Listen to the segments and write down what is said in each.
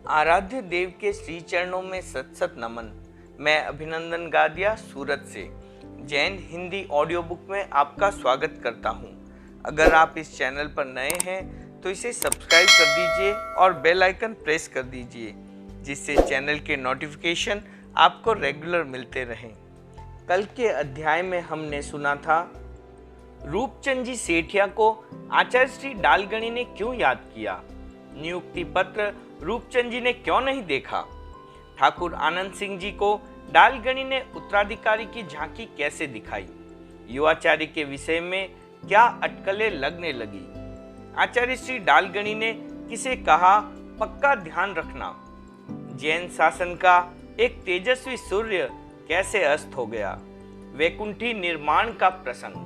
आराध्य देव के श्री चरणों में सत सत नमन। मैं अभिनंदन गादिया सूरत से जैन हिंदी ऑडियो बुक में आपका स्वागत करता हूं। अगर आप इस चैनल पर नए हैं तो इसे सब्सक्राइब कर दीजिए और बेल आइकन प्रेस कर दीजिए, जिससे चैनल के नोटिफिकेशन आपको रेगुलर मिलते रहें। कल के अध्याय में हमने सुना था रूपचंद जी सेठिया को आचार्य श्री डालगणी ने क्यों याद किया, नियुक्ति पत्र रूपचंद जी ने क्यों नहीं देखा, ठाकुर आनंद सिंह जी को डालगणी ने उत्तराधिकारी की झांकी कैसे दिखाई, युवाचार्य के विषय में क्या अटकलें लगने लगी, आचार्य श्री डालगणी ने किसे कहा पक्का ध्यान रखना, जैन शासन का एक तेजस्वी सूर्य कैसे अस्त हो गया, वैकुंठी निर्माण का प्रसंग।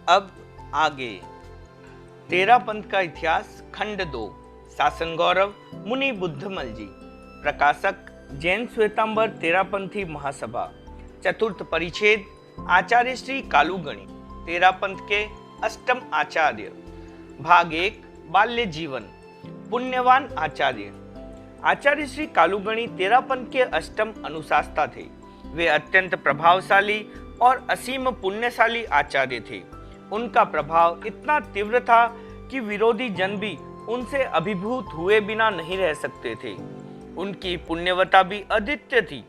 अब आगे तेरापंथ का इतिहास खंड 2, शासन गौरव मुनि बुद्धमल जी, प्रकाशक जैन श्वेतांबर तेरापंथी महासभा, चतुर्थ परिच्छेद आचार्य श्री कालूगणी, तेरापंथ के अष्टम आचार्य, भाग 1 बाल्य जीवन, पुण्यवान आचार्य। आचार्य श्री कालूगणी तेरापंथ के अष्टम अनुशास्ता थे। वे अत्यंत प्रभावशाली और असीम पुण्यशाली आचार्य थे। उनका प्रभाव इतना तीव्र था कि विरोधी जन भी उनसे अभिभूत हुए बिना नहीं रह सकते थे। उनकी पुण्यवता भी अद्वितीय थी।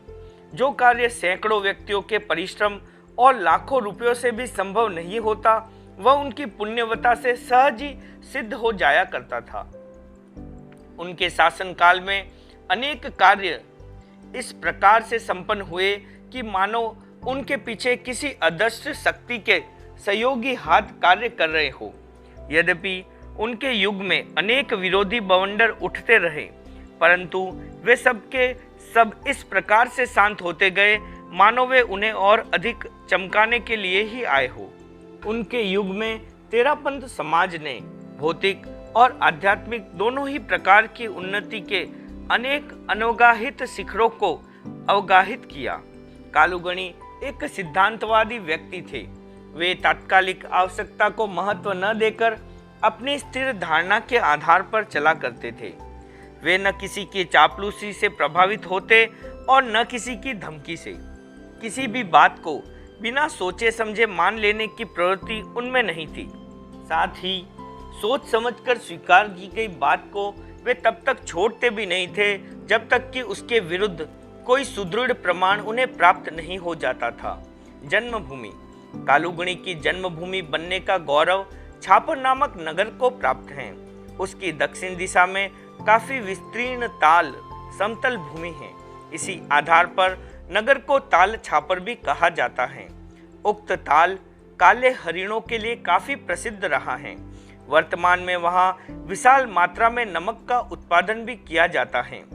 जो कार्य सैकड़ों व्यक्तियों के परिश्रम और लाखों रुपयों से भी संभव नहीं होता, वह उनकी पुण्यवता से सहज ही सिद्ध हो जाया करता था। उनके शासनकाल में अनेक कार्य इस प्रकार से संपन्न हुए कि मानो उनके पीछे किसी अदृश्य शक्ति के सहयोगी हाथ कार्य कर रहे हो। यद्यपि उनके युग में अनेक विरोधी बवंडर उठते रहे, परंतु वे सबके सब इस प्रकार से शांत होते गए मानो वे उन्हें और अधिक चमकाने के लिए ही आए हो। उनके युग में तेरापंथ समाज ने भौतिक और आध्यात्मिक दोनों ही प्रकार की उन्नति के अनेक अनवगाहित शिखरों को अवगाहित किया। कालूगणी एक सिद्धांतवादी व्यक्ति थे। वे तात्कालिक आवश्यकता को महत्व न देकर अपनी स्थिर धारणा के आधार पर चला करते थे। वे न किसी की चापलूसी से प्रभावित होते और न किसी की धमकी से। किसी भी बात को बिना सोचे समझे मान लेने की प्रवृत्ति उनमें नहीं थी। साथ ही सोच समझकर स्वीकार की गई बात को वे तब तक छोड़ते भी नहीं थे जब तक कि उसके विरुद्ध कोई सुदृढ़ प्रमाण उन्हें प्राप्त नहीं हो जाता था। जन्मभूमि कालूगणी की जन्मभूमि बनने का गौरव छापर नामक नगर को प्राप्त है। उसकी दक्षिण दिशा में काफी विस्तीर्ण ताल समतल भूमि है। इसी आधार पर नगर को ताल छापर भी कहा जाता है। उक्त ताल काले हरिणों के लिए काफी प्रसिद्ध रहा है। वर्तमान में वहां विशाल मात्रा में नमक का उत्पादन भी किया जाता है।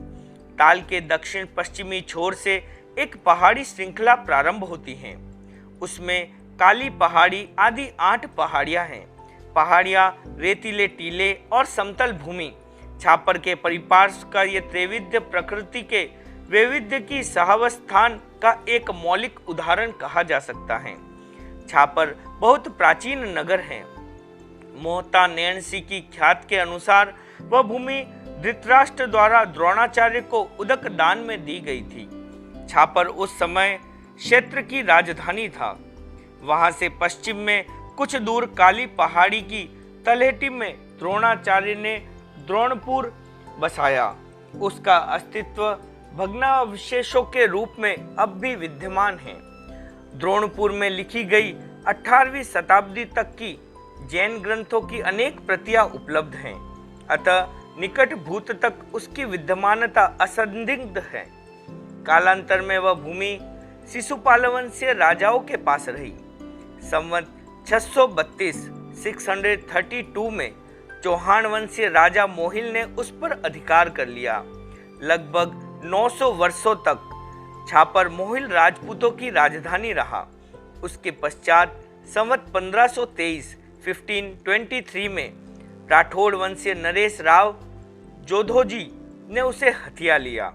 ताल के दक्षिण पश्चिमी छोर से एक पहाड़ी श्रृंखला प्रारंभ होती है। उसमें काली पहाड़ी आदि 8 पहाड़ियां हैं। पहाड़ियां, रेतीले टीले और समतल भूमि छापर के परिपार्श्व का ये त्रैविध्य प्रकृति के वैविध्य की सहावस्थान का एक मौलिक उदाहरण कहा जा सकता है। छापर बहुत प्राचीन नगर है। मोहता नैणसी की ख्यात के अनुसार वह भूमि धृतराष्ट्र द्वारा द्रोणाचार्य को उदक दान में दी गई थी। छापर उस समय क्षेत्र की राजधानी था। वहां से पश्चिम में कुछ दूर काली पहाड़ी की तलहटी में द्रोणाचार्य ने द्रोणपुर बसाया। उसका अस्तित्व भग्नावशेषों के रूप में अब भी विद्यमान है। द्रोणपुर में लिखी गई 18वीं शताब्दी तक की जैन ग्रंथों की अनेक प्रतियां उपलब्ध हैं, अतः निकट भूत तक उसकी विद्यमानता असंदिग्ध है। कालांतर में वह भूमि शिशुपाल वंशीय राजाओं के पास रही। संवत 632 में चौहान वंशीय राजा मोहिल ने उस पर अधिकार कर लिया। लगभग 900 वर्षों तक छापर मोहिल राजपूतों की राजधानी रहा। उसके पश्चात संवत 1523 में राठौड़ वंशीय नरेश राव जोधोजी ने उसे हथिया लिया।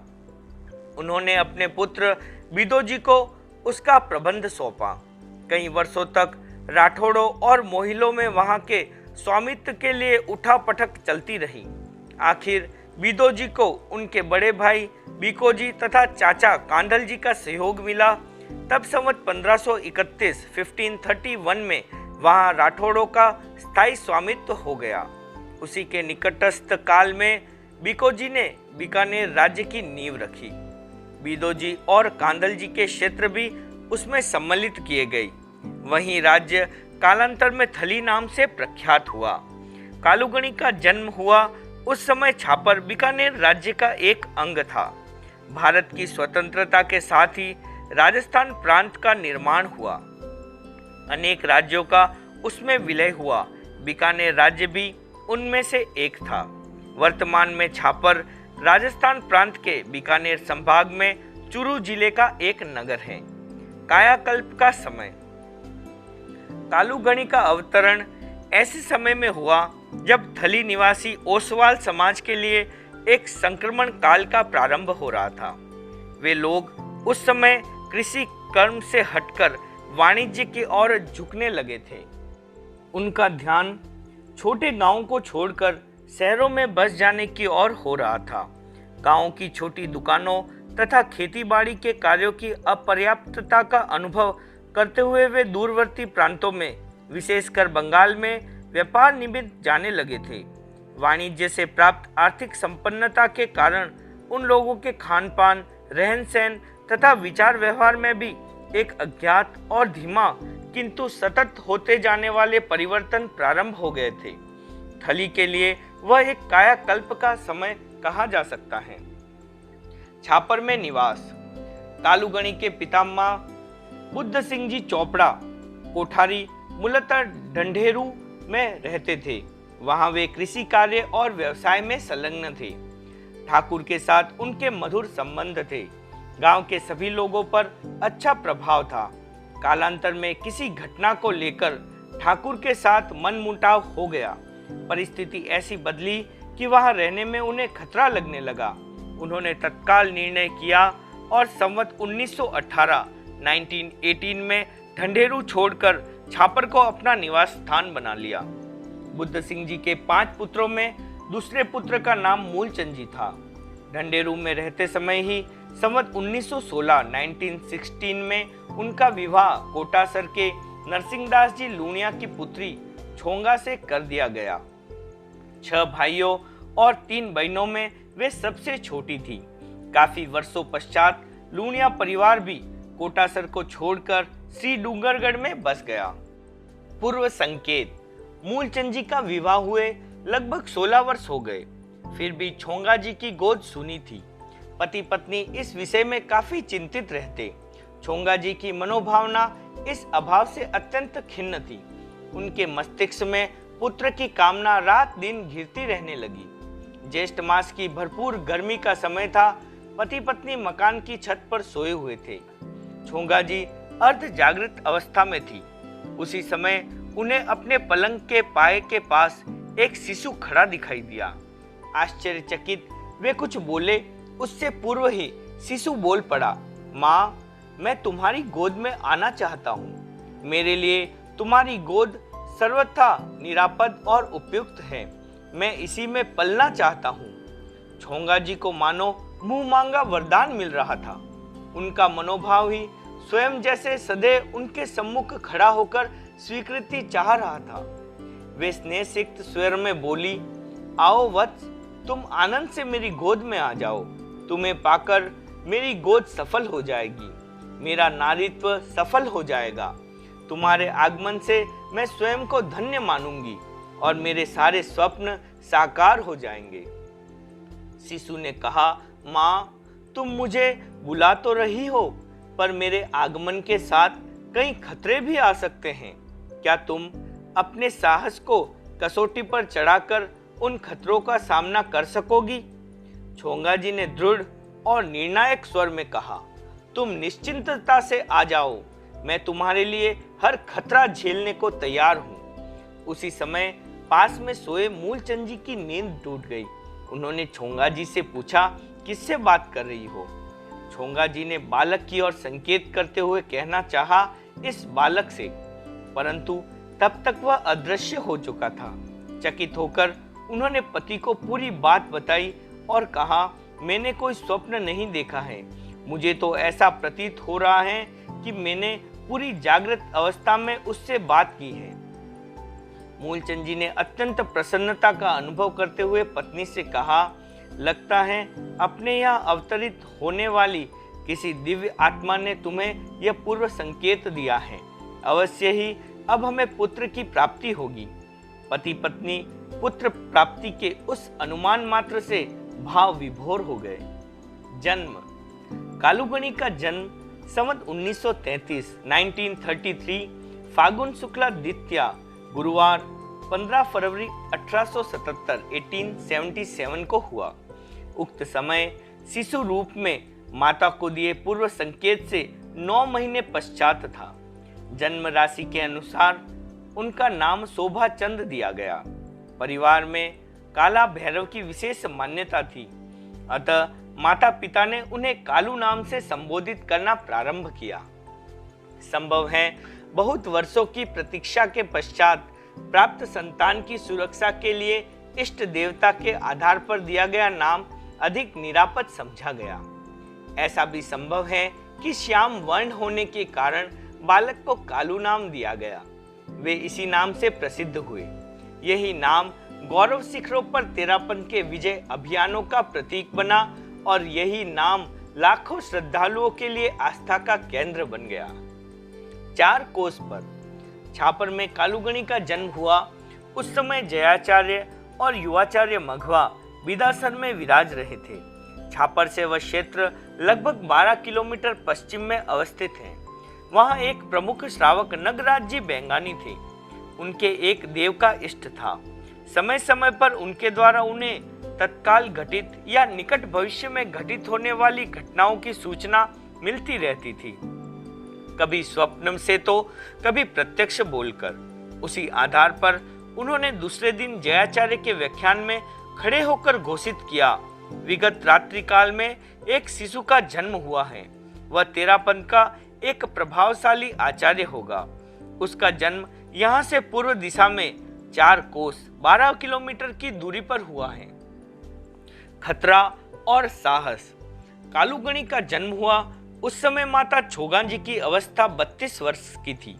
उन्होंने अपने पुत्र बिदोजी को उसका प्रबंध सौंपा। कई वर्षों तक राठौड़ों और मोहिलों में वहां के स्वामित्व के लिए उठापटक चलती रही। आखिर बीदोजी को उनके बड़े भाई बीकोजी तथा चाचा कांधल जी का सहयोग मिला, तब संवत 1531 में वहां राठौड़ों का स्थायी स्वामित्व हो गया। उसी के निकटस्थ काल में बीकोजी ने बीकानेर राज्य की नींव रखी। बीदोजी और कांधल जी के क्षेत्र भी उसमें सम्मिलित किए गए। वहीं राज्य कालांतर में थली नाम से प्रख्यात हुआ। कालूगणी का जन्म हुआ उस समय छापर बीकानेर राज्य का एक अंग था। भारत की स्वतंत्रता के साथ ही राजस्थान प्रांत का निर्माण हुआ। अनेक राज्यों का उसमें विलय हुआ। बीकानेर राज्य भी उनमें से एक था। वर्तमान में छापर राजस्थान प्रांत के बीकानेर संभाग में चूरू जिले का एक नगर है। कायाकल्प का समय। कालूगणी का अवतरण ऐसे समय में हुआ जब थली निवासी ओसवाल समाज के लिए एक संक्रमण काल का प्रारंभ हो रहा था। वे लोग उस समय कृषि कर्म से हटकर वाणिज्य की ओर झुकने लगे थे। उनका ध्यान छोटे गांवों को छोड़कर शहरों में बस जाने की ओर हो रहा था। गांवों की छोटी दुकानों तथा खेतीबाड़ी के कार्यों की अपर्याप्तता का अनुभव करते हुए वे दूरवर्ती प्रांतों में, विशेषकर बंगाल में व्यापार निमित्त जाने लगे थे। वाणिज्य से प्राप्त आर्थिक संपन्नता के कारण उन लोगों के खान पान, रहन सहन तथा विचार व्यवहार में भी एक अज्ञात और धीमा किंतु सतत होते जाने वाले परिवर्तन प्रारंभ हो गए थे। थली के लिए वह एक कायाकल्प का समय कहा जा सकता है। छापर में निवास। कालूगणी के पितामह बुद्ध सिंह जी चोपड़ा कोठारी मूलतः ढंढेरू में रहते थे। वहां वे कृषि कार्य और व्यवसाय में संलग्न थे। ठाकुर के साथ उनके मधुर संबंध थे। गांव के सभी लोगों पर अच्छा प्रभाव था। कालांतर में किसी घटना को लेकर ठाकुर के साथ मनमुटाव हो गया। परिस्थिति ऐसी बदली कि वहां रहने में उन्हें खतरा लगने लगा। उन्होंने तत्काल निर्णय किया और संवत 1918 में ढंढेरू छोड़कर छापर को अपना निवास स्थान बना लिया। बुद्ध सिंह जी के 5 पुत्रों में दूसरे पुत्र का नाम मूलचंद जी था। ढंढेरू में रहते समय ही संवत 1916 में उनका विवाह कोटासर के नरसिंहदास जी लूणिया की पुत्री छोंगा से कर दिया गया। 6 भाइयों और 3 बहनों में वे सबसे छोटी थी। काफी वर्षों पश्चात लूणिया परिवार भी कोटासर को छोड़कर श्री डूंगरगढ़ में बस गया। पूर्व संकेत। मूलचंद जी का विवाह हुए लगभग 16 वर्ष हो गए, फिर भी छोंगा जी की गोद सुनी थी। पति पत्नी इस विषय में काफी चिंतित रहते। छोंगा जी की मनोभावना इस अभाव से अत्यंत खिन्न थी। उनके मस्तिष्क में पुत्र की कामना रात दिन घिरती रहने लगी। ज्येष्ठ मास की भरपूर गर्मी का समय था। पति पत्नी मकान की छत पर सोए हुए थे। छोंगा जी अर्ध जागृत अवस्था में थी। उसी समय उन्हें अपने पलंग के पाए के पास एक शिशु खड़ा दिखाई दिया। आश्चर्यचकित वे कुछ बोले उससे पूर्व ही शिशु बोल पड़ा, माँ, मैं तुम्हारी गोद में आना चाहता हूँ। मेरे लिए तुम्हारी गोद सर्वथा निरापद और उपयुक्त है। मैं इसी में पलना चाहता हूँ। छोंगा जी को मानो मुंह मांगा वरदान मिल रहा था। उनका मनोभाव ही स्वयं जैसे सदैव उनके सम्मुख खड़ा होकर स्वीकृति चाह रहा था। वे स्नेहसिक्त स्वर में बोली, आओ वत्स, तुम आनंद से मेरी गोद में आ जाओ। तुम्हें पाकर मेरी गोद सफल हो जाएगी, मेरा नारीत्व सफल हो जाएगा। तुम्हारे आगमन से मैं स्वयं को धन्य मानूंगी और मेरे सारे स्वप्न साकार हो जाएंगे। शिशु ने कहा, माँ, तुम मुझे बुला तो रही हो, पर मेरे आगमन के साथ कई खतरे भी आ सकते हैं। क्या तुम अपने साहस को कसौटी पर चढ़ाकर उन खतरों का सामना कर सकोगी? छोंगा जी ने दृढ़ और निर्णायक स्वर में कहा, तुम निश्चिंतता से आ जाओ, मैं तुम्हारे लिए हर खतरा झेलने को तैयार हूँ। उसी समय पास में सोए मूलचंद जी की नींद टूट गई। उन्होंने छोंगा जी से पूछा, किससे बात कर रही हो? छोंगा जी ने बालक की ओर संकेत करते हुए कहना चाहा, इस बालक से, परंतु तब तक वह अदृश्य हो चुका था। चकित होकर उन्होंने पति को पूरी बात बताई और कहा, मैंने कोई स्वप्न नहीं देखा है। मुझे तो ऐसा प्रतीत हो रहा है कि मैंने पूरी जागृत अवस्था में उससे बात की है। मूलचंद जी ने अत्यंत प्रसन्नता का अनुभव करते हुए पत्नी से कहा, लगता है अपने यहाँ अवतरित होने वाली किसी दिव्य आत्मा ने तुम्हें यह पूर्व संकेत दिया है। अवश्य ही अब हमें पुत्र की प्राप्ति होगी। पति पत्नी पुत्र प्राप्ति के उस अनुमान मात्र से भाव विभोर हो गए। जन्म। कालूगणी का जन्म संवत 1933 फागुन शुक्ला द्वितीया गुरुवार 15 फरवरी 1877 को हुआ। उक्त समय शिशु रूप में माता को दिए पूर्व संकेत से 9 महीने पश्चात था। जन्म राशि के अनुसार उनका नाम शोभा चंद दिया गया। परिवार में काला भैरव की विशेष मान्यता थी, अतः माता पिता ने उन्हें कालू नाम से संबोधित करना प्रारंभ किया। संभव है बहुत वर्षों की प्रतीक्षा के पश्चात प्राप्त संतान की सुरक्षा के लिए इष्ट देवता के आधार पर दिया गया नाम अधिक निरापद समझा गया। ऐसा भी संभव है कि श्याम वर्ण होने के कारण बालक को कालू नाम दिया गया। वे इसी नाम से प्रसिद्ध हुए। यही नाम गौरव शिखरों पर तेरापन के विजय अभियानों का प्रतीक बना और यही नाम लाखों श्रद्धालुओं के लिए आस्था का केंद्र बन गया। 4 कोस पर छापर में कालूगणी का जन्म हुआ। उस समय जयाचार्य और युवाचार्य मघवा विदासन में विराज रहे थे। छापर से वह क्षेत्र लगभग 12 किलोमीटर पश्चिम में अवस्थित है। वहां एक प्रमुख श्रावक नगराज जी बेंगानी थे। उनके एक देव का इष्ट था। समय समय पर उनके द्वारा उन्हें तत्काल घटित या निकट भविष्य में घटित होने वाली घटनाओं की सूचना मिलती रहती थी, कभी स्वप्न से तो कभी प्रत्यक्ष बोलकर। उसी आधार पर उन्होंने दूसरे दिन जयाचार्य के व्याख्यान में खड़े होकर घोषित किया, विगत रात्रि काल में एक शिशु का जन्म हुआ है। वह तेरापन का एक प्रभावशाली आचार्य होगा। उसका जन्म यहाँ से पूर्व दिशा में 4 कोस 12 किलोमीटर की दूरी पर हुआ है। खतरा और साहस। कालूगणी का जन्म हुआ उस समय माता छोगा जी की अवस्था 32 वर्ष की थी।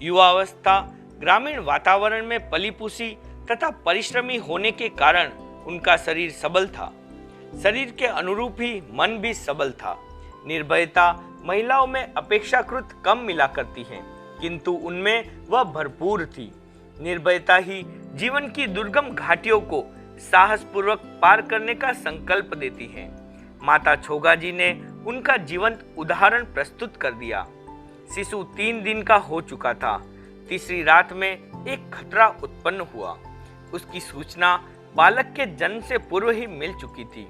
युवा अवस्था ग्रामीण वातावरण में पली पूसी तथा परिश्रमी होने के कारण उनका शरीर सबल था। शरीर के अनुरूप ही मन भी सबल था। निर्भयता महिलाओं में अपेक्षाकृत कम मिला करती है, किंतु उनमें वह भरपूर थी। निर्भयता ही जीवन की दुर्गम घाटियों को साहस पूर्वक पार करने का संकल्प देती है। माता छोगा जी ने उनका जीवंत उदाहरण प्रस्तुत कर दिया। शिशु 3 दिन का हो चुका था। तीसरी रात में एक खतरा उत्पन्न हुआ। उसकी सूचना बालक के जन्म से पूर्व ही मिल चुकी थी।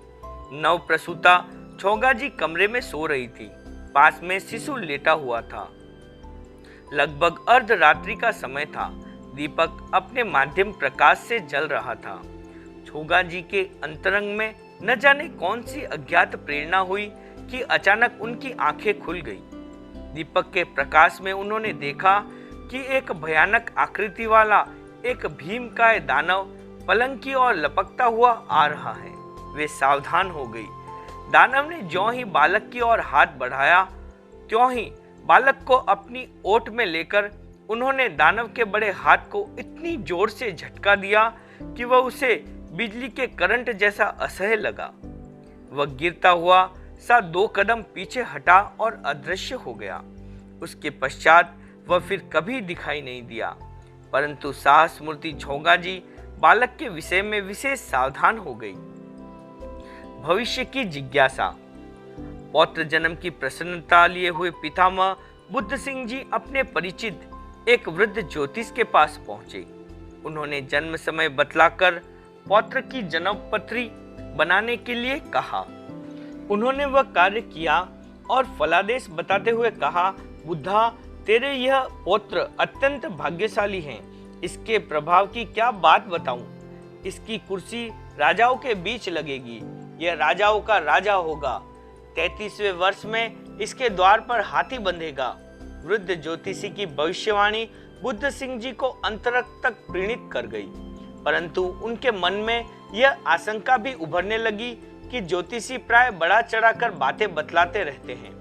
नव प्रसूता छोगा जी कमरे में सो रही थी। पास में शिशु लेटा हुआ था। लगभग अर्धरात्रि का समय था। दीपक अपने माध्यम प्रकाश से जल रहा था। छोगा जी के अंतरंग में न जाने कौन सी अज्ञात प्रेरणा हुई कि अचानक उनकी आंखें खुल गई। दीपक के प्रकाश में उन्होंने देखा कि एक भयानक आकृति वाला एक भीमकाय दानव पलंग की ओर लपकता हुआ आ रहा है। वे सावधान हो गई। दानव ने ज्यों ही बालक की ओर हाथ बढ़ाया, त्यों ही बालक को अपनी ओट में लेकर उन्होंने दानव के बड़े हाथ को इतनी जोर से झटका दिया कि वह उसे बिजली के करंट जैसा असह्य लगा। वह गिरता हुआ सा 2 कदम पीछे हटा और अदृश्य हो गया। उसके पश्चात वह फिर कभी दिखाई नहीं दिया। परंतु साहस मूर्ति छोगा जी बालक के विषय में विशेष सावधान हो गई। भविष्य की जिज्ञासा। पौत्र जन्म की प्रसन्नता लिए हुए पितामह बुद्ध सिंह जी अपने परिचित एक वृद्ध ज्योतिष के पास पहुंचे। उन्होंने जन्म समय बतलाकर पौत्र की जन्मपत्री बनाने के लिए कहा। उन्होंने वह कार्य किया और फलादेश बताते हुए कहा, बुद्धा, तेरे यह पौत्र अत्यंत भाग्यशाली हैं। इसके प्रभाव की क्या बात बताऊं। इसकी कुर्सी राजाओं के बीच लगेगी। यह राजाओं का राजा होगा। 33वें वर्ष में इसके द्वार पर हाथी बंधेगा। वृद्ध ज्योतिषी की भविष्यवाणी बुद्ध सिंह जी को अंतरक तक प्रीणित कर गई। परंतु उनके मन में यह आशंका भी उभरने लगी कि ज्योतिषी प्राय बड़ा चढ़ाकर बातें बतलाते रहते हैं।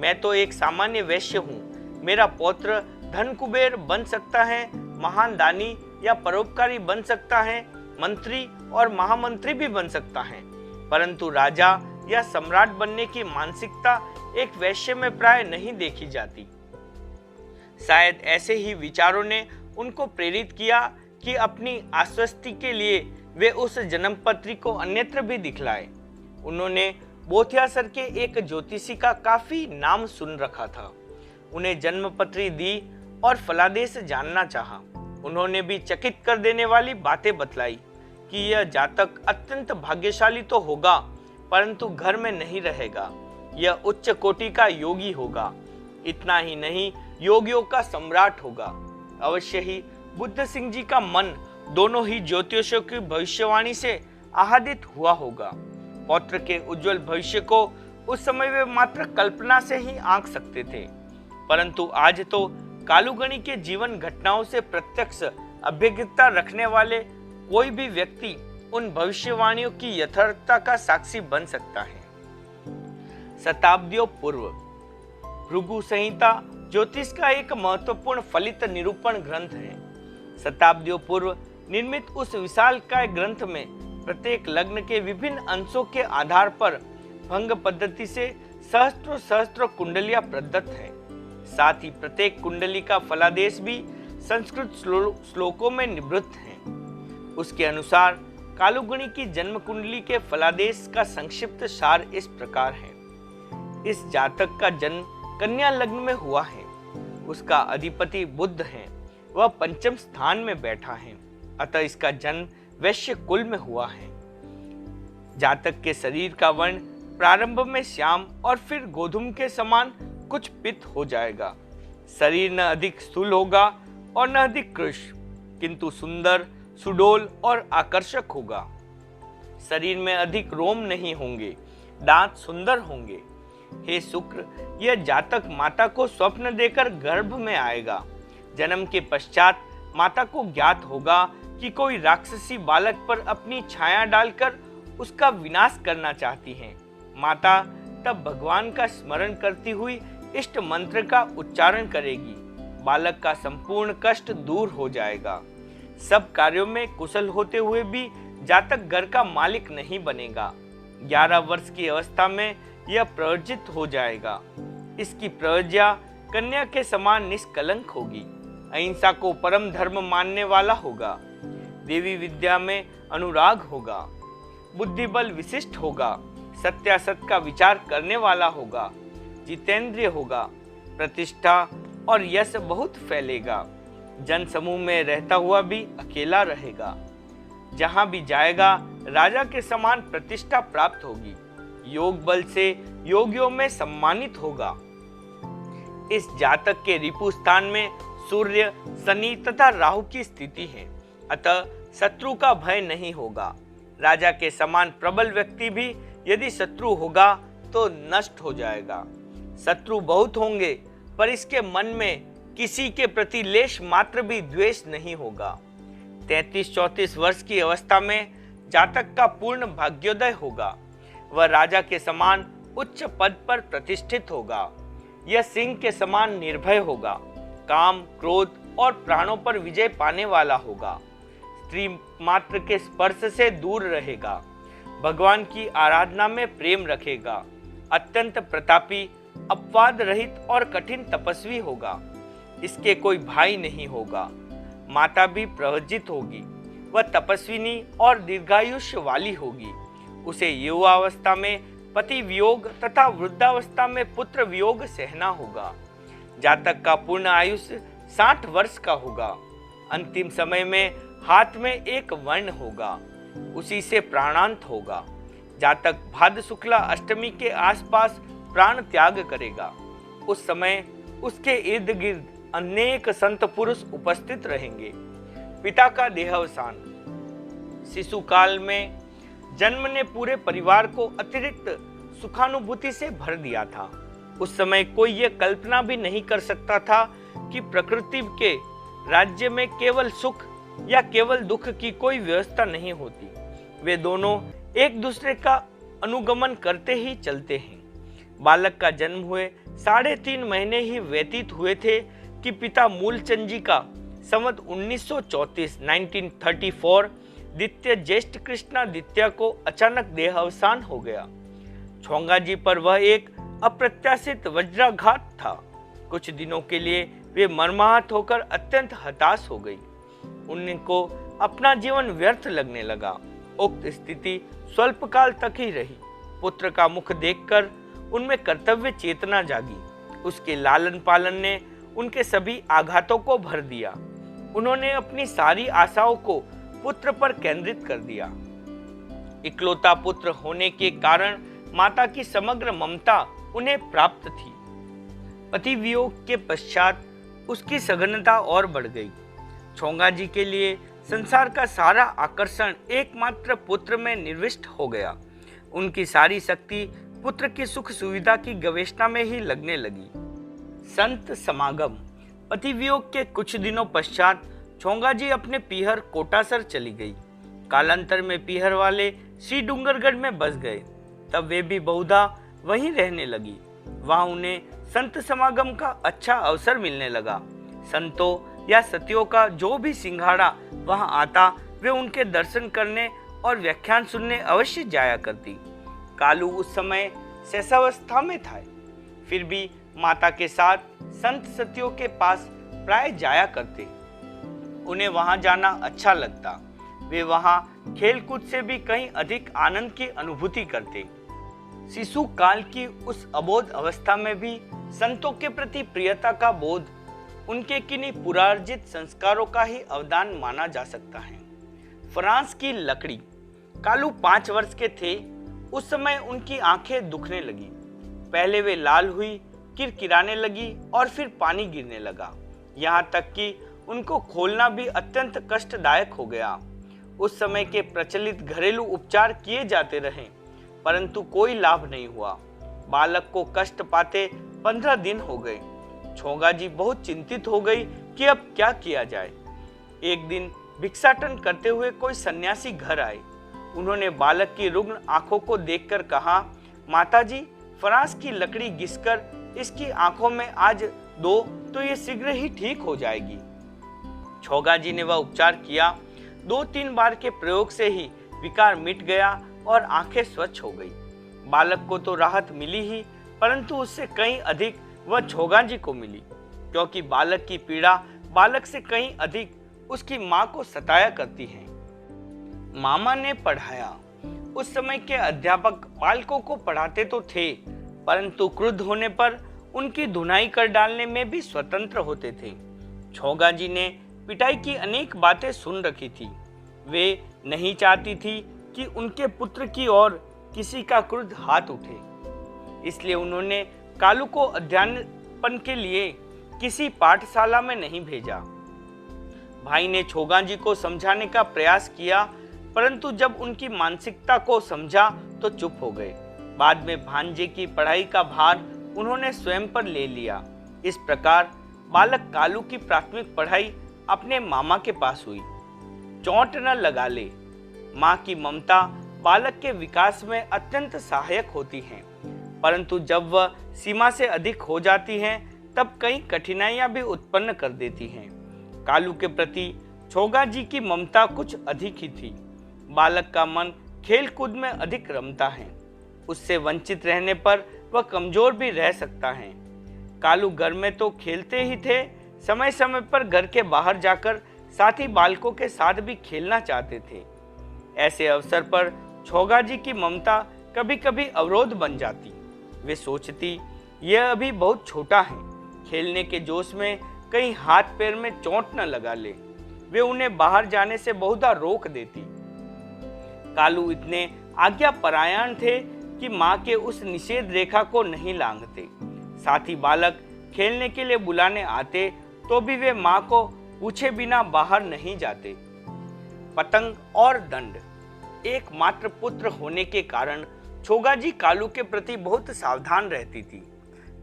मैं तो एक सामान्य वैश्य हूँ। मेरा पौत्र धन कुबेर बन सकता है, महान दानी या परोपकारी बन सकता है, मंत्री और महामंत्री भी बन सकता है, परंतु राजा या सम्राट बनने की मानसिकता एक वैश्य में प्राय नहीं देखी जाती। शायद ऐसे ही विचारों ने उनको प्रेरित किया कि अपनी आश्वस्ति के लिए वे उस जन्मपत्री को अन्यत्र भी दिखलाए। उन्होंने बोथियासर के एक ज्योतिषी का काफी नाम सुन रखा था। उन्हें जन्मपत्री दी और फलादेश जानना चाहा। उन्होंने भी चकित कर देने वाली बातें बतलाई कि यह जातक अत्यंत भाग्यशाली तो होगा, परंतु घर में नहीं रहेगा। यह उच्च कोटि का योगी होगा। इतना ही नहीं, योगियों का सम्राट होगा। अवश्य ही बुद्ध सिंह जी का मन दोनों ही ज्योतिषियों की भविष्यवाणी से आह्लादित हुआ होगा। पौत्र के उज्जवल भविष्य को उस समय वे मात्र कल्पना से ही आंक सकते थे, परंतु आज तो कालुगणी के जीवन घटनाओं से प्रत्यक्ष अभिज्ञता रखने वाले कोई भी व्यक्ति उन भविष्यवाणियों की यथार्थता का साक्षी बन सकता है। शताब्दियों पूर्व भृगु संहिता ज्योतिष का एक महत्वपूर्ण फलित निरूपण ग्रंथ है। शताब्दियों पूर्व निर्मित उस विशालकाय ग्रंथ में प्रत्येक लग्न के विभिन्न अंशों के आधार पर भंग पद्धति से सहस्त्रों सहस्त्रों कुंडलियां प्रदत्त हैं। साथ ही प्रत्येक कुंडली का फलादेश भी संस्कृत श्लोकों में निवृत्त है। उसके अनुसार कालुगणी की जन्म कुंडली के फलादेश का संक्षिप्त सार इस प्रकार है। इस जातक का जन्म कन्या लग्न में हुआ है। उसका अधिपति बुध है। वह पंचम स्थान में बैठा है, अतः इसका जन्म वैश्य कुल में हुआ है। जातक के शरीर का वर्ण प्रारंभ में श्याम और फिर गोधूम के समान कुछ पित्त हो जाएगा। शरीर न अधिक स्थूल होगा और न अधिक कृश, किंतु सुंदर, सुडौल और आकर्षक होगा। शरीर में अधिक रोम नहीं होंगे, दांत सुंदर होंगे। हे शुक्र, यह जातक माता को स्वप्न देकर गर्भ में आएगा। जन्म के पश्चात माता को ज्ञात होगा कि कोई राक्षसी बालक पर अपनी छाया डालकर उसका विनाश करना चाहती है। माता तब भगवान का स्मरण करती हुई इष्ट मंत्र का उच्चारण करेगी। बालक का संपूर्ण कष्ट दूर हो जाएगा। सब कार्यों में कुशल होते हुए भी जातक घर का मालिक नहीं बनेगा। 11 वर्ष की अवस्था में यह प्रवर्जित हो जाएगा। इसकी प्रज्ञा कन्या के समान निष्कलंक होगी। अहिंसा को परम धर्म मानने वाला होगा। देवी विद्या में अनुराग होगा। बुद्धि बल विशिष्ट होगा। सत्यासत का विचार करने वाला होगा। जितेंद्रिय होगा। प्रतिष्ठा और यश बहुत फैलेगा। जन समूह में रहता हुआ भी अकेला रहेगा। जहां भी जाएगा राजा के समान प्रतिष्ठा प्राप्त होगी। योग बल से योगियों में सम्मानित होगा। इस जातक के रिपु स्थान में सूर्य, शनि तथा राहु की स्थिति है, अतः शत्रु का भय नहीं होगा। राजा के समान प्रबल व्यक्ति भी यदि शत्रु होगा तो नष्ट हो जाएगा। शत्रु बहुत होंगे, पर इसके मन में किसी के प्रति लेश मात्र भी द्वेष नहीं होगा। 33-34 वर्ष की अवस्था में जातक का पूर्ण भाग्योदय होगा। वह राजा के समान उच्च पद पर प्रतिष्ठित होगा। यह सिंह के समान निर्भय होगा। काम, क्रोध और प्राणों पर विजय पाने वाला होगा। स्त्री मात्र के स्पर्श से दूर रहेगा। भगवान की आराधना में प्रेम रखेगा। अत्यंत प्रतापी, अपवाद रहित और कठिन तपस्वी होगा। इसके कोई भाई नहीं होगा। माता भी प्रवजित होगी। वह तपस्विनी और दीर्घायुष्य वाली होगी। उसे युवावस्था में पति वियोग तथा वृद्धावस्था में पुत्र वियोग सहना होगा। जातक का पूर्ण आयुष्य 60 वर्ष का होगा। अंतिम समय में हाथ में एक वर्ण होगा, उसी से प्राणांत होगा। जातक भाद्र शुक्ला अष्टमी के आसपास प्राण त्याग करेगा। उस समय उसके इर्द गिर्द अनेक संत पुरुष उपस्थित रहेंगे। पिता का देहावसान। शिशु काल में जन्म ने पूरे परिवार को अतिरिक्त सुखानुभूति से भर दिया था। उस समय कोई यह कल्पना भी नहीं कर सकता था कि प्रकृति के राज्य में केवल सुख या केवल दुख की कोई व्यवस्था नहीं होती। वे दोनों एक दूसरे का अनुगमन करते ही चलते हैं। बालक का जन्म हुए 3.5 महीने ही व्यतीत हुए थे कि पिता मूलचंद जी का संवत 1934 द्वितीय ज्येष्ठ कृष्णादित्य को अचानक देहावसान हो गया। छोंगा जी पर वह एक अप्रत्याशित वज्राघात था। कुछ दिनों के लिए वे मर्माहत होकर अत्यंत हताश हो गई। उनको अपना जीवन व्यर्थ लगने लगा। उक्त स्थिति स्वल्प काल तक ही रही। पुत्र का मुख देखकर उनमें कर्तव्य चेतना जागी। उसके लालन पालन ने उनके सभी आघातों को भर दिया। उन्होंने अपनी सारी आशाओं को पुत्र पर केंद्रित कर दिया। इकलौता पुत्र होने के कारण माता की समग्र ममता उन्हें प्राप्त थी। पति वियोग के पश्चात उसकी सघनता और बढ़ गई। छोंगा जी के लिए संसार का सारा आकर्षण एकमात्र पुत्र में निर्विष्ट हो गया। उनकी सारी शक्ति पुत्र की सुख सुविधा की गवेषणा में ही लगने लगी। संत समागम। पति वियोग के कुछ दिनों पश्चात छोंगा जी अपने पीहर कोटासर चली गई। कालांतर में पीहर वाले श्री डूंगरगढ़ में बस गए। तब वे भी बहुधा वहीं रहने लगी। वहां उन्हें संत समागम का अच्छा अवसर मिलने लगा। संतों या सतियों का जो भी सिंघाड़ा वहां आता, वे उनके दर्शन करने और व्याख्यान सुनने अवश्य जाया करती। कालू उस समय शैशवावस्था में था, फिर भी माता के साथ संत सतियों के पास प्राय जाया करते। उन्हें वहां जाना अच्छा लगता। वे वहां खेलकूद से भी कहीं अधिक आनंद की अनुभूति करते। शिशु काल की उस अबोध अवस्था में भी संतों के प्रति प्रियता का बोध उनके किन्हीं पुरार्जित संस्कारों का ही अवदान माना जा सकता है। फ्रांस की लकड़ी। कालू 5 वर्ष के थे उस समय उनकी आंखें दुखने लगी। पहले वे लाल हुई, किरकिराने लगी और फिर पानी गिरने लगा। यहाँ तक कि उनको खोलना भी अत्यंत कष्टदायक हो गया। उस समय के प्रचलित घरेलू उपचार किए जाते रहे, परंतु कोई लाभ नहीं हुआ। बालक को कष्ट पाते 15 दिन हो गए। छोंगा जी बहुत चिंतित हो गई कि अब क्या किया जाए। एक दिन भिक्षाटन करते हुए कोई सन्यासी घर आए। उन्होंने बालक की रुग्ण आंखों को देखकर कहा, माताजी, फ्रांस की लकड़ी घिसकर इसकी आंखों में आज दो तो ये शीघ्र ही ठीक हो जाएगी। छोंगा जी ने वह उपचार किया। 2-3 बार के प्रयोग से ही विकार मिट गया और आंखें स्वच्छ हो गई। बालक को तो राहत मिली ही, परंतु उससे कहीं अधिक वह छोंगा जी को मिली, क्योंकि बालक की पीड़ा बालक से कहीं अधिक उसकी मां को सताया करती है। मामा ने पढ़ाया। उस समय के अध्यापक बालकों को पढ़ाते तो थे, परंतु क्रुद्ध होने पर उनकी धुनाई कर डालने में भी स्वतंत्र होते थे। छोंगा जी ने पिटाई की अनेक बातें सुन रखी थी। वे नहीं चाहती थी कि उनके पुत्र की ओर किसी का क्रुद्ध हाथ उठे, इसलिए उन्होंने कालू को अध्ययन के लिए किसी पाठशाला में नहीं भेजा। भाई ने छोंगा जी को समझाने का प्रयास किया, परंतु जब उनकी मानसिकता को समझा तो चुप हो गए। बाद में भांजे की पढ़ाई का भार उन्होंने स्वयं पर ले लिया। इस प्रकार बालक कालू की प्राथमिक पढ़ाई अपने मामा के पास हुई। चोट न लगा ले। माँ की ममता बालक के विकास में अत्यंत सहायक होती है, परंतु जब वह सीमा से अधिक हो जाती हैं, तब कई कठिनाइयां भी उत्पन्न कर देती हैं। कालू के प्रति छोंगा जी की ममता कुछ अधिक ही थी। बालक का मन खेल कूद में अधिक रमता है। उससे वंचित रहने पर वह कमजोर भी रह सकता है। कालू घर में तो खेलते ही थे, समय समय पर घर के बाहर जाकर साथी बालकों के साथ भी खेलना चाहते थे। ऐसे अवसर पर छोंगा जी की ममता कभी कभी अवरोध बन जाती। वे सोचती, यह अभी बहुत छोटा है, खेलने के जोश में कहीं हाथ पैर में चोट न लगा ले। वे उन्हें बाहर जाने से बहुधा रोक देती। कालू इतने आज्ञापरायण थे कि माँ के उस निषेध रेखा को नहीं लांघते। साथी बालक खेलने के लिए बुलाने आते तो भी वे माँ को पूछे बिना बाहर नहीं जाते। पतंग और दंड। एकमात्र पुत्र होने के कारण छोंगा जी कालू के प्रति बहुत सावधान रहती थी।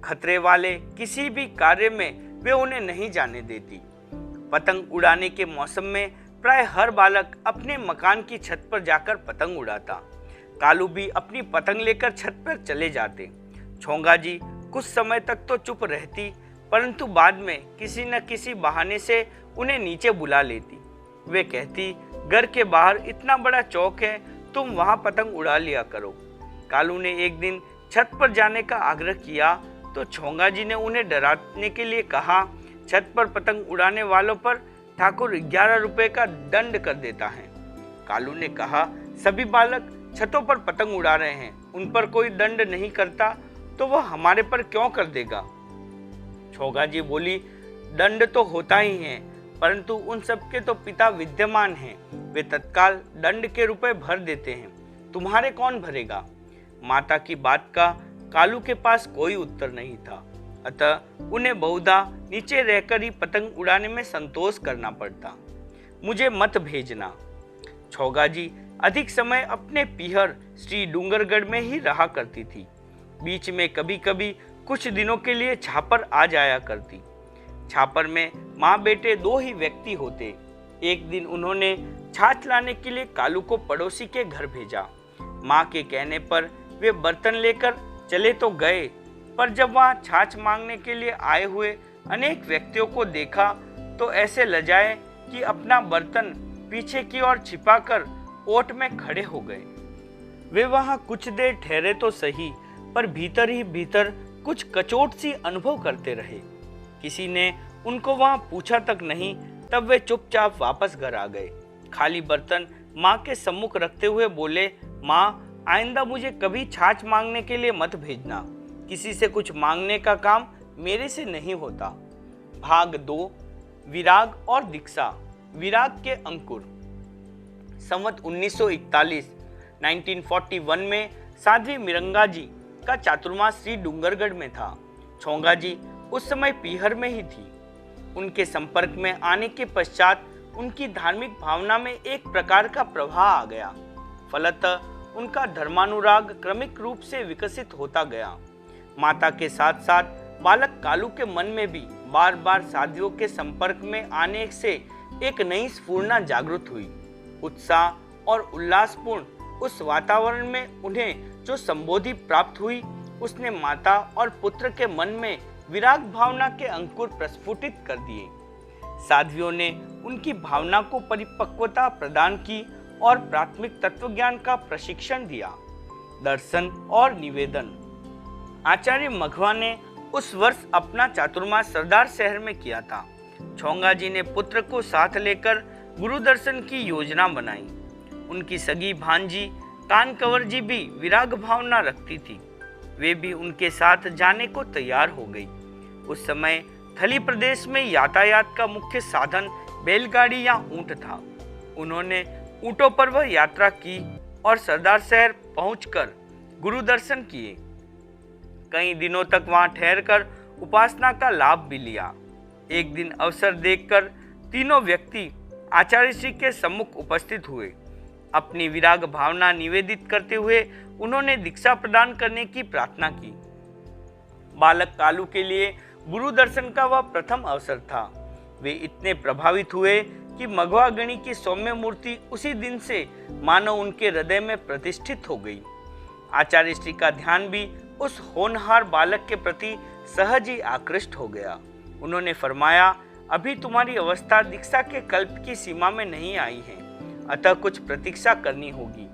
खतरे वाले किसी भी कार्य में वे उन्हें नहीं जाने देती। पतंग उड़ाने के मौसम में प्राय हर बालक अपने मकान की छत पर जाकर पतंग उड़ाता। कालू भी अपनी पतंग लेकर छत पर चले जाते। छोंगा जी कुछ समय तक तो चुप रहती, परंतु बाद में किसी न किसी बहाने से उन्हें नीचे बुला लेती। वे कहती, घर के बाहर इतना बड़ा चौक है, तुम वहां पतंग उड़ा लिया करो। कालू ने एक दिन छत पर जाने का आग्रह किया तो छोंगा जी ने उन्हें डराने के लिए कहा, छत पर पतंग उड़ाने वालों पर ठाकुर 11 रुपए का दंड कर देता है। कालू ने कहा, सभी बालक छतों पर पतंग उड़ा रहे हैं, उन पर कोई दंड नहीं करता तो वह हमारे पर क्यों कर देगा। छोंगा जी बोली, दंड तो होता ही है, परंतु उन सबके तो पिता विद्यमान हैं, वे तत्काल दंड के रुपए भर देते हैं, तुम्हारे कौन भरेगा। माता की बात का कालू के पास कोई उत्तर नहीं था, अतः उन्हें बहुधा नीचे रहकर ही पतंग उड़ाने में संतोष करना पड़ता। मुझे मत भेजना। छोगा जी अधिक समय अपने पीहर श्री डूंगरगढ़ में ही रहा करती थी। बीच में कभी कभी कुछ दिनों के लिए छापर आ जाया करती। छापर में माँ बेटे 2 ही व्यक्ति होते। एक दिन उन्होंने छाछ लाने के लिए कालू को पड़ोसी के घर भेजा। माँ के कहने पर वे बर्तन लेकर चले तो गए, पर जब वहाँ छाछ मांगने के लिए आए हुए अनेक व्यक्तियों को देखा तो ऐसे लजाए कि अपना बर्तन पीछे की ओर छिपाकर ओट में खड़े हो गए। वे वहाँ कुछ देर ठहरे तो सही, पर भीतर ही भीतर कुछ कचोट सी अनुभव करते रहे। किसी ने उनको वहाँ पूछा तक नहीं, तब वे चुपचाप वापस घर आ गए। खाली बर्तन माँ के सम्मुख रखते हुए बोले, माँ आइंदा मुझे कभी छाछ मांगने के लिए मत भेजना, किसी से कुछ मांगने का काम मेरे से नहीं होता। भाग 2 विराग और दीक्षा। विराग के अंकुर। संवत 1941 में साध्वी मिरंगा जी का चातुर्मास श्री डूंगरगढ़ में था। छोंगा जी उस समय पीहर में ही थी। उनके संपर्क में आने के पश्चात उनकी धार्मिक भावना में एक प्रकार का प्रवाह आ गया। फलतः उनका धर्मानुराग क्रमिक रूप से विकसित होता गया। माता के साथ साथ बालक कालू के मन में भी बार बार साधुओं के संपर्क में आने से एक नई स्फूर्णा जागृत हुई। उत्साह और उल्लासपूर्ण उस वातावरण में उन्हें जो संबोधि प्राप्त हुई, उसने माता और पुत्र के मन में विराग भावना के अंकुर प्रस्फुटित कर दिए। साध्वियों ने उनकी भावना को परिपक्वता प्रदान की और प्राथमिक तत्वज्ञान का प्रशिक्षण दिया। दर्शन और निवेदन। आचार्य मघवा ने उस वर्ष अपना चातुर्मास सरदार शहर में किया था। छोंगा जी ने पुत्र को साथ लेकर गुरु दर्शन की योजना बनाई। उनकी सगी भांजी कानकंवर जी भी विराग भावना रखती थी। वे भी उनके साथ जाने को तैयार हो गई। उस समय थली प्रदेश में यातायात का मुख्य साधन बैलगाड़ी या ऊंट था। उन्होंने ऊंटों पर वह यात्रा की और सरदार शहर पहुंचकर गुरु दर्शन किए। कई दिनों तक वहां ठहरकर उपासना का लाभ भी लिया। एक दिन अवसर देखकर तीनों व्यक्ति आचार्य श्री के सम्मुख उपस्थित हुए। अपनी विराग भावना निवेदित करते हुए उन्होंने दीक्षा प्रदान करने की प्रार्थना की। बालक कालू के लिए गुरु दर्शन का वह प्रथम अवसर था। वे इतने प्रभावित हुए कि मघवा गणी की सौम्य मूर्ति उसी दिन से मानो उनके हृदय में प्रतिष्ठित हो गई। आचार्य श्री का ध्यान भी उस होनहार बालक के प्रति सहज ही आकृष्ट हो गया। उन्होंने फरमाया, अभी तुम्हारी अवस्था दीक्षा के कल्प की सीमा में नहीं आई है, अतः कुछ प्रतीक्षा करनी होगी।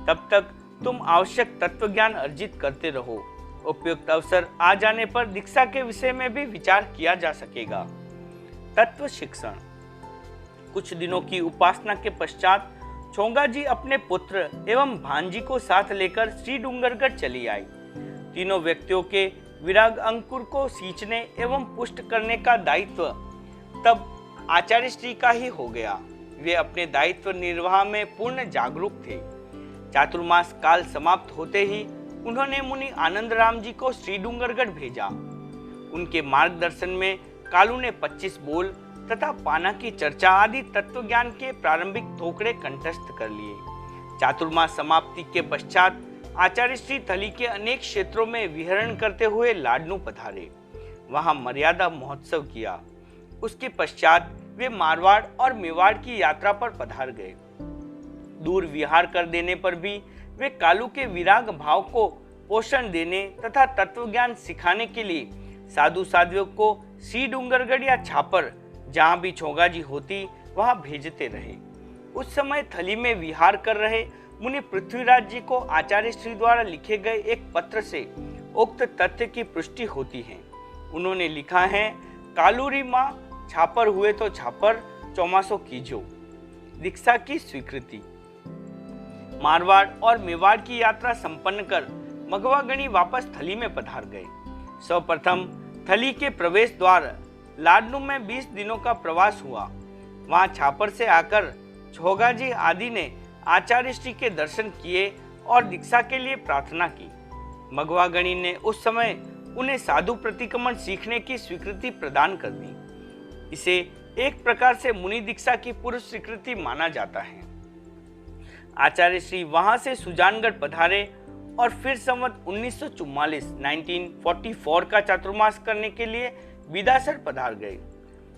तब तक तुम आवश्यक तत्वज्ञान अर्जित करते रहो। उपयुक्त अवसर आ जाने पर दीक्षा के विषय में भी विचार किया जा सकेगा। तत्व शिक्षण। कुछ दिनों की उपासना के पश्चात छोंगा जी अपने पुत्र एवं भांजी को साथ लेकर श्री डूंगरगढ़ चली आई। तीनों व्यक्तियों के विराग अंकुर को सींचने एवं पुष्ट करने का दायित्व तब आचार्य श्री का ही हो गया। वे अपने दायित्व निर्वाह में पूर्ण जागरूक थे। चातुर्मास काल समाप्त होते ही उन्होंने मुनि आनंद राम जी को श्री डूंगरगढ़ भेजा। उनके मार्गदर्शन में कालू ने 25 बोल तथा पाना की चर्चा आदि तत्वज्ञान के प्रारंभिक थोकड़े कंठस्थ कर लिए। चातुर्मास समाप्ति के पश्चात आचार्य श्री थली के अनेक क्षेत्रों में विहरण करते हुए लाडनू पधारे। वहां मर्यादा महोत्सव किया। उसके पश्चात वे मारवाड़ और मेवाड़ की यात्रा पर पधार गए। दूर विहार कर देने पर भी वे कालू के विराग भाव को पोषण देने तथा तत्वज्ञान सिखाने के लिए साधु साध्वियों को श्री डूंगरगढ़ या छापर जहाँ भी छोगाजी होती वहाँ भेजते रहे। उस समय थली में विहार कर रहे मुनि पृथ्वीराज जी को आचार्य श्री द्वारा लिखे गए एक पत्र से उक्त तथ्य की पुष्टि होती है। उन्होंने लिखा है, कालूरी माँ छापर हुए तो छापर चौमासों कीजो। दीक्षा की स्वीकृति। मारवाड़ और मेवाड़ की यात्रा संपन्न कर मघवागणी वापस थली में पधार गए। सर्वप्रथम थली के प्रवेश द्वार लाडनू में 20 दिनों का प्रवास हुआ। वहां छापर से आकर छोगाजी आदि ने आचार्य श्री के दर्शन किए और दीक्षा के लिए प्रार्थना की। मघवागणी ने उस समय उन्हें साधु प्रतिक्रमण सीखने की स्वीकृति प्रदान कर दी। इसे एक प्रकार से मुनि दीक्षा की पूर्व स्वीकृति माना जाता है। आचार्य श्री वहां से सुजानगढ़ पधारे और फिर संवत 1944 का चातुर्मास करने के लिए बिदासर पधार गए।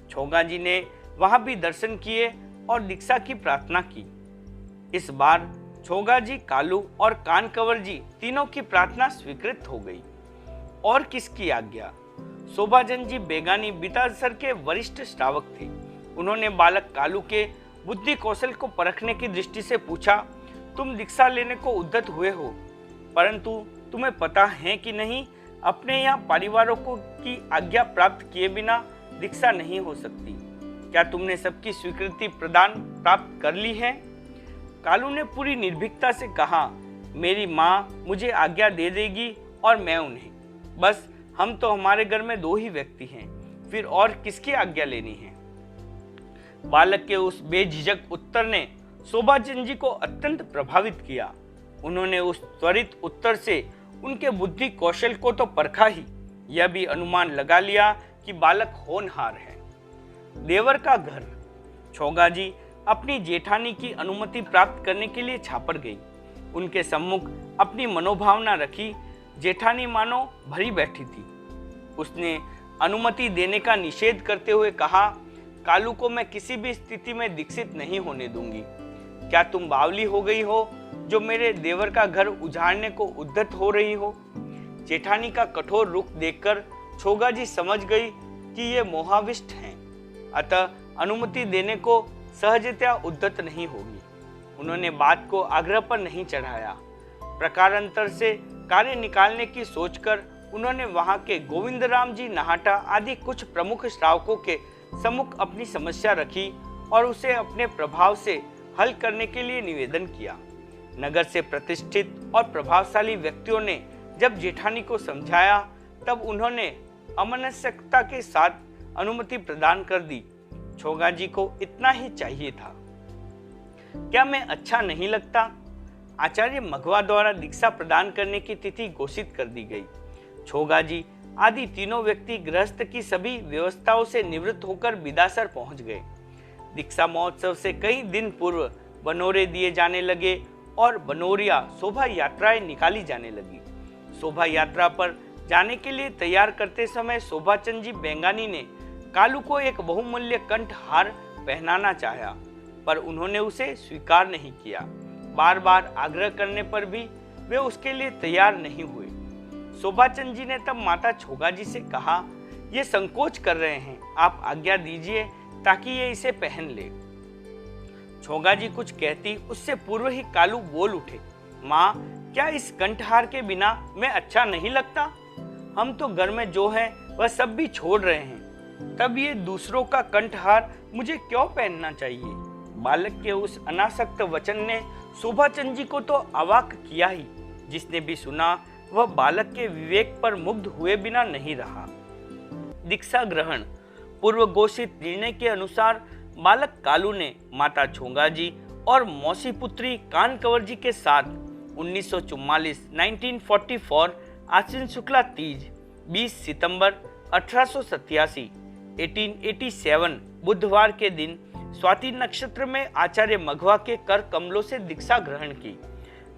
छोगाजी ने वहां भी दर्शन किए और दीक्षा की प्रार्थना की। इस बार छोगाजी, कालू और कानकवर जी तीनों की प्रार्थना स्वीकृत हो गई। और किसकी आज्ञा? शोभाजन जी बेगानी बिदासर के वरिष्ठ श्रावक थे। उन्होंने बालक कालू के बुद्धि कौशल को परखने की दृष्टि से पूछा, तुम दीक्षा लेने को उद्यत हुए हो, परंतु तुम्हें पता है कि नहीं, अपने यहाँ परिवारों को की आज्ञा प्राप्त किए बिना दीक्षा नहीं हो सकती। क्या तुमने सबकी स्वीकृति प्रदान प्राप्त कर ली है? कालू ने पूरी निर्भीकता से कहा, मेरी माँ मुझे आज्ञा दे देगी और मैं उन्हें। बस हम तो हमारे घर में 2 ही व्यक्ति हैं, फिर और किसकी आज्ञा लेनी है? बालक के उस बेझिझक उत्तर ने शोभाचंद जी को अत्यंत प्रभावित किया। उन्होंने उस त्वरित उत्तर से उनके बुद्धि कौशल को तो परखा ही, यह भी अनुमान लगा लिया कि बालक होनहार है। देवर का घर। छोगाजी अपनी जेठानी की अनुमति प्राप्त करने के लिए छापर गई। उनके सम्मुख अपनी मनोभावना रखी। जेठानी मानो भरी बैठी थी। उसने अनुमति देने का निषेध करते हुए कहा, कालू को मैं किसी भी स्थिति में दीक्षित नहीं होने दूंगी। क्या तुम बावली हो गई हो जो मेरे देवर का घर उजाड़ने को उद्यत हो रही हो? जेठानी का कठोर रुख देखकर छोगाजी समझ गई कि ये मोहाविष्ट हैं, अतः अनुमति देने को सहजतया उद्यत नहीं होगी। उन्होंने बात को आग्रह पर नहीं चढ़ाया। प्रकारांतर से कार्य निकालने की सोचकर उन्होंने वहां के गोविंदराम जी नाहटा आदि कुछ प्रमुख श्रावकों के सम्मुख अपनी समस्या रखी और उसे अपने प्रभाव से हल करने के लिए निवेदन किया। नगर से प्रतिष्ठित और प्रभावशाली व्यक्तियों ने जब जेठानी को समझाया, तब उन्होंने अमनस्कता के साथ अनुमति प्रदान कर दी। छोगाजी को इतना ही चाहिए था। क्या मैं अच्छा नहीं लगता? आचार्य मघवा द्वारा दीक्षा प्रदान करने की तिथि घोषित कर दी गई। छोगाजी आदि तीनों व्यक्ति गृहस्थ की सभी व्यवस्थाओं से निवृत्त होकर बिदासर पहुंच गए। दीक्षा महोत्सव से कई दिन पूर्व बनोरे दिए जाने लगे और बनोरिया शोभा यात्राएं निकाली जाने लगी। शोभा यात्रा पर जाने के लिए तैयार करते समय शोभाचंद जी बेंगानी ने कालू को एक बहुमूल्य कंठहार पहनाना चाहा, पर उन्होंने उसे स्वीकार नहीं किया। बार बार आग्रह करने पर भी वे उसके लिए तैयार नहीं हुए। शोभाचंद जी ने तब माता छोगाजी से कहा, ये संकोच कर रहे हैं, आप आज्ञा दीजिए ताकि ये इसे पहन ले। छोगाजी कुछ कहती उससे पूर्व ही कालू बोल उठे, माँ, क्या इस कंठहार के बिना मैं अच्छा नहीं लगता? हम तो घर में जो है वह सब भी छोड़ रहे हैं, तब ये दूसरों का कंठहार मुझे क्यों पहनना चाहिए? बालक के उस अनासक्त वचन ने शोभाचंद जी को तो अवाक किया ही। जिसने भी सुना वह बालक के विवेक पर मुग्ध हुए बिना नहीं रहा। दीक्षा ग्रहण। पूर्व घोषित निर्णय के अनुसार बालक कालू ने माता छोगाजी और मौसी पुत्री कानकवर जी के साथ 1944 आश्विन शुक्ला तीज 20 सितंबर 1887 बुधवार के दिन स्वाति नक्षत्र में आचार्य मघवा के कर कमलों से दीक्षा ग्रहण की।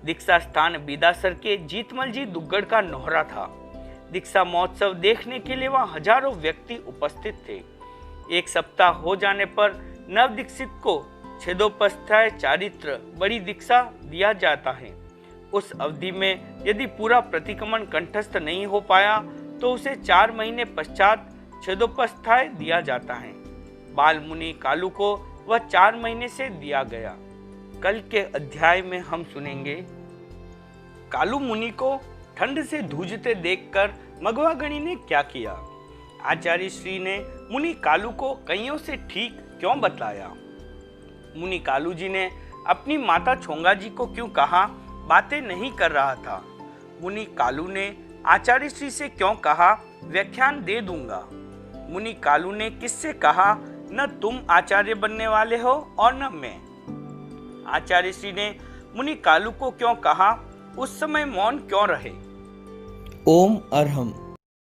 दीक्षा स्थान बिदासर के जीतमल जी दुग्गड़ का नोहरा था। दीक्षा महोत्सव देखने के लिए वहां हजारों व्यक्ति उपस्थित थे। एक सप्ताह हो जाने पर नव दीक्षित को छेदोपस्थाय चारित्र बड़ी दीक्षा दिया जाता है। उस अवधि में यदि पूरा प्रतिक्रमण कंठस्थ नहीं हो पाया तो उसे 4 महीने पश्चात छेदोपस्थाय दिया जाता है। बाल मुनि कालू को वह 4 महीने से दिया गया। कल के अध्याय में हम सुनेंगे कालू मुनि को ठंड से जूझते देखकर मघवागणी ने क्या किया। आचार्य श्री ने मुनि कालू को कइयों से ठीक क्यों बतलाया। मुनि कालू जी ने अपनी माता छोंगा जी को क्यों कहा बातें नहीं कर रहा था। मुनि कालू ने आचार्य श्री से क्यों कहा व्याख्यान दे दूंगा। मुनि कालू ने किससे कहा न तुम आचार्य बनने वाले हो और न मैं। आचार्य श्री ने मुनि कालू को क्यों कहा उस समय मौन क्यों रहे। ओम अरहम।